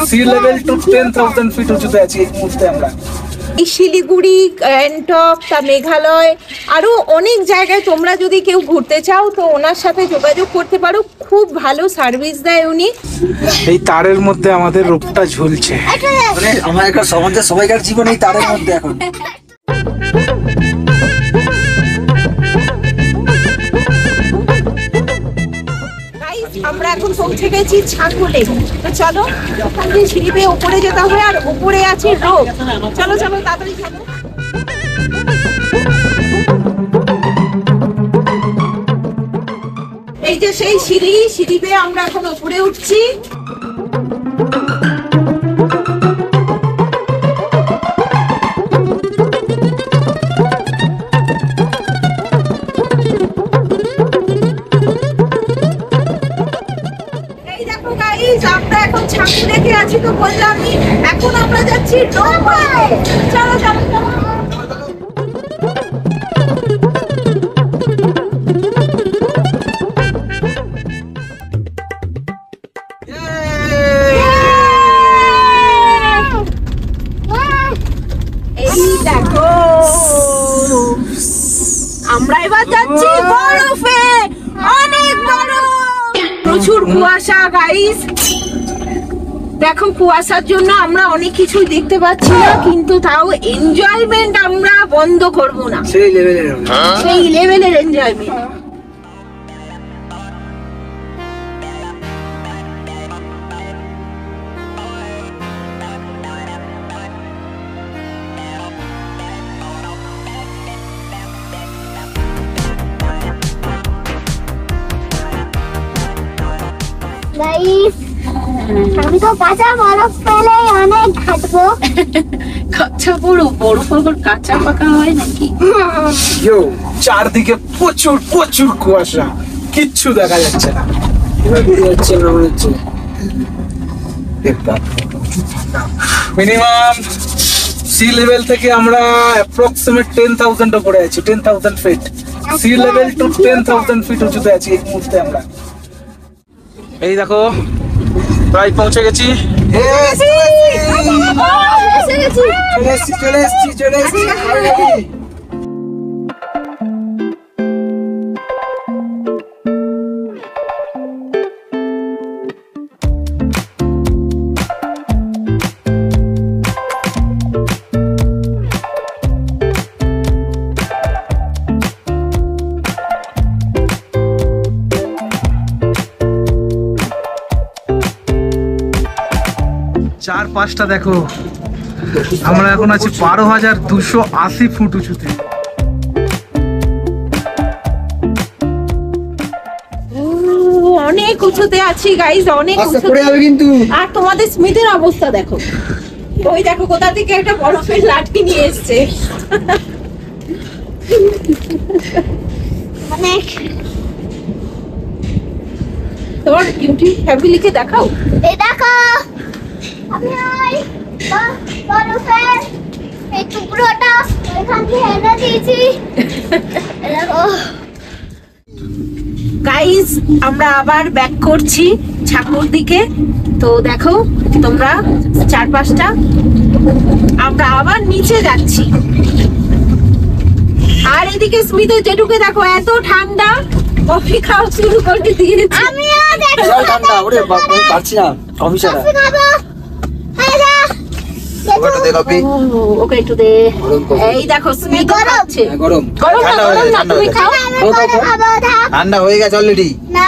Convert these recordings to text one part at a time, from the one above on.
C level to 10,000 feet উঁচুতে আছি এই মুহূর্তে আমরা। এই শিলিগুড়ি, গ্যাংটক, তা মেঘালয় আরো অনেক জায়গায় তোমরা যদি কেউ ঘুরতে চাও তো ওনার সাথে যোগাযোগ করতে পারো। খুব ভালো সার্ভিস দেয় উনি। এই তারের মধ্যে আমাদের রূপটা ঝুলছে, মানে আমাদের সমাজের সবাইকার জীবন এই তারের মধ্যে এখন। আমরা এখন পৌঁছে গেছি ছাগলে। তো চলো, ওখান থেকে সিঁড়ি বেয়ে উপরে যেতে হবে, আর উপরে আছে রোপ। চলো চলো তাড়াতাড়ি চলো। এই যে সেই সিঁড়ি বেয়ে আমরা এখন উপরে উঠছি। আমরা এখন ছাগল দেখে আছি, তো বললাম এখন আমরা যাচ্ছি রোপওয়ে। চলো চলো চলো। এই দেখো আমরা এবার যাচ্ছি বরফে, অনেক বরফ, প্রচুর কুয়াশা গাইস। দেখো কুয়াশার জন্য আমরা অনেক কিছু দেখতে পাচ্ছি না, কিন্তু তাও এনজয়মেন্ট আমরা বন্ধ করব না, সেই লেভেলের এনজয়মেন্ট। গাইস আমি তো কাঁচা বরফ পেলে অনেক ঘাটবো। কাঁচা বরফ আবার কাঁচা পাকা হয় নাকি? চারদিকে প্রচুর প্রচুর কুয়াশা, কিচ্ছু দেখা যাচ্ছে না। মিনিমাম সি লেভেল থেকে আমরা অ্যাপ্রক্সিমেট 10,000 উপরে আছি, 10,000 feet. Sea level to 10,000 feet উঁচুতে আছি এই মুহূর্তে আমরা। এই দেখো প্রায় পৌঁছে গেছি। চলে এসছি। চার পাঁচটা দেখো, আমরা এখন আছি 12,280 ফুট উঁচুতে। অনেক উঁচুতে আছি গাইস, অনেক উঁচুতে। কিন্তু আর তোমাদের স্মিথের অবস্থা দেখো, ওই দেখো কোথা থেকে একটা বরফের লাঠি নিয়ে এসছে। অনেক তোমার ইউটিউব ফ্যামিলিকে দেখাও। এই দেখো আমি ওই বরফের এই টুকরোটা এখান থেকে এনে দিয়েছি। দেখো গাইস আমরা আবার ব্যাক করছি ছাকুর দিকে। তো দেখো তোমরা চারপাশটা, আমরা আবার নিচে যাচ্ছি। আর এদিকে স্মিথের যেটুকু দেখো এত ঠান্ডা, কফি খাওয়া শুরু করে দিয়েছে। আমিও দেখো ঠান্ডা, ওরে বাবা পারছি না কফি ছাড়া। ওকে একটু দে। এই দেখো স্মিথ খাচ্ছে। গরম না তুমি খাও। ঠান্ডা হয়ে গেছে অলরেডি। না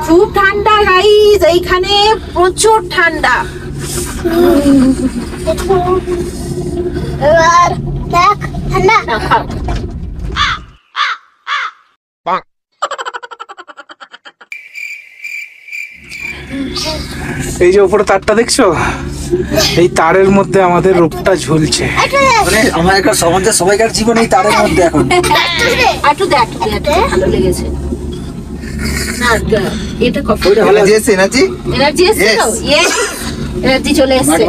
খুব ঠান্ডা গাইস, এইখানে প্রচুর ঠান্ডা। এবার দেখ ঠান্ডা। খাও। এই যে উপরে তারটা দেখছো, এই তারের মধ্যে আমাদের রূপটা ঝুলছে, মানে আমাদের সমাজের সবাইকার জীবন এই তারের মধ্যে এখন। একটু দেখ, ভালো লেগেছে না? এটা কফি এনার্জি এসছে, এনার্জি এসছে তো? ইয়েস, এনার্জি চলে এসছে।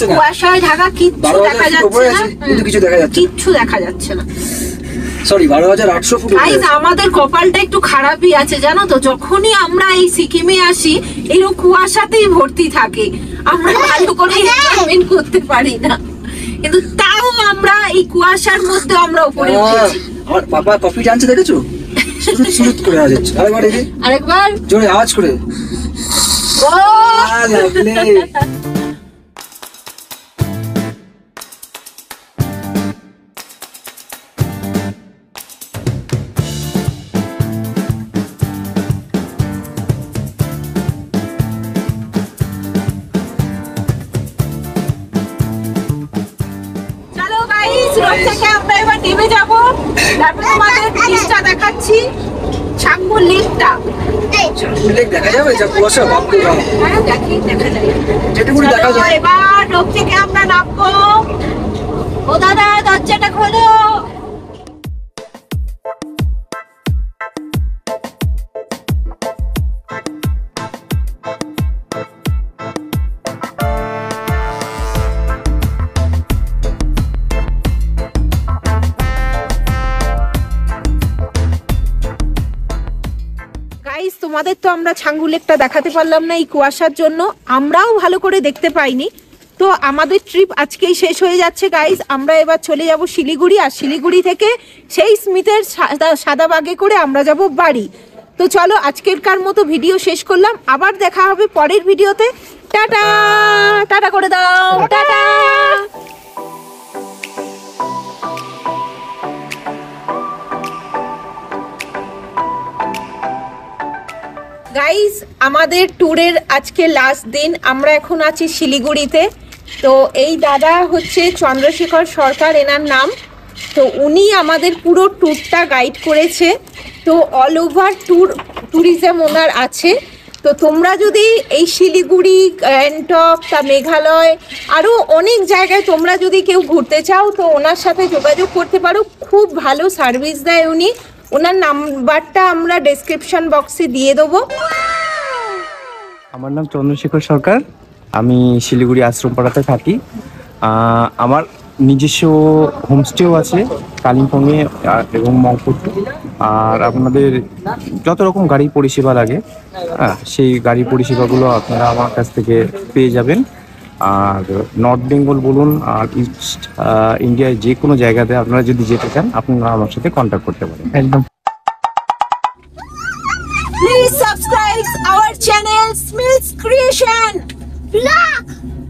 কুয়াশায় ঢাকা, কিচ্ছু দেখা যাচ্ছে না, কিন্তু কিছু দেখা যাচ্ছে, কিচ্ছু দেখা যাচ্ছে না। সরি 12,800 ফুট উপরে গাইস আছে। আমাদের কপালটা একটু খারাপই আছে জানো তো, যখনই আমরা এই সিকিমে আসি এরকম কুয়াশাতেই ভর্তি থাকে, আমরা ভালো করে এনজয়মেন্ট করতে পারি না, কিন্তু তাও আমরা এই কুয়াশার মধ্যে আমরা উপরে উঠেছি। আমার পাপা কফি জানছে দেখেছো, সুরুত সুরুত করে আওয়াজ হচ্ছে। আরেকবার দেখি, আরেকবার জোরে আওয়াজ করে। ও লাভলি। চলো গাইস, রোড থেকে আমরা এবার নেমে যাব, তারপর তোমাদের জিনিসটা দেখাচ্ছি, ছাঙ্গু লেকটা। লেক দেখা যাবে যা কুয়াশা, বাপরে বাপ। হ্যাঁ দেখা যায়। যেটুকুনি দেখা চলো, যায়। এবার রোড থেকে আমরা নামবো। ও দাদা দরজাটা খোলো। গাইস তোমাদের তো আমরা ছাঙ্গু লেকটা দেখাতে পারলাম না এই কুয়াশার জন্য, আমরাও ভালো করে দেখতে পাইনি। তো আমাদের ট্রিপ আজকেই শেষ হয়ে যাচ্ছে গাইস, আমরা এবার চলে যাব শিলিগুড়ি, আর শিলিগুড়ি থেকে সেই স্মিথের সাদা বাগে করে আমরা যাব বাড়ি। তো চলো আজকেরকার মতো ভিডিও শেষ করলাম, আবার দেখা হবে পরের ভিডিওতে। টাটা টাটা করে দাও, টাটা। গাইস আমাদের ট্যুরের আজকে লাস্ট দিন, আমরা এখন আছি শিলিগুড়িতে। তো এই দাদা হচ্ছে চন্দ্রশেখর সরকার এনার নাম, তো উনি আমাদের পুরো ট্যুরটা গাইড করেছে। তো অল ওভার ট্যুরিজম ওনার আছে। তো তোমরা যদি এই শিলিগুড়ি, গ্যাংটক, তা মেঘালয় আরও অনেক জায়গায় তোমরা যদি কেউ ঘুরতে চাও তো ওনার সাথে যোগাযোগ করতে পারো, খুব ভালো সার্ভিস দেয় উনি। ওনার নাম্বারটা আমরা ডেসক্রিপশন বক্সে দিয়ে দেবো। আমার নাম চন্দ্রশেখর সরকার, আমি শিলিগুড়ি আশ্রমপাড়াতে থাকি। আমার নিজস্ব হোমস্টেও আছে কালিম্পংয়ে এবং মংপুতে। আর আপনাদের যত রকম গাড়ি পরিষেবা লাগে সেই গাড়ি পরিষেবাগুলো আপনারা আমার কাছ থেকে পেয়ে যাবেন। আর নর্থ বেঙ্গল বলুন আর ইস্ট ইন্ডিয়ায় যে কোনো জায়গাতে আপনারা যদি যেতে চান আপনারা আমার সাথে কন্ট্যাক্ট করতে পারেন। একদম। Please subscribe our channel Smith's Creation. Vlog.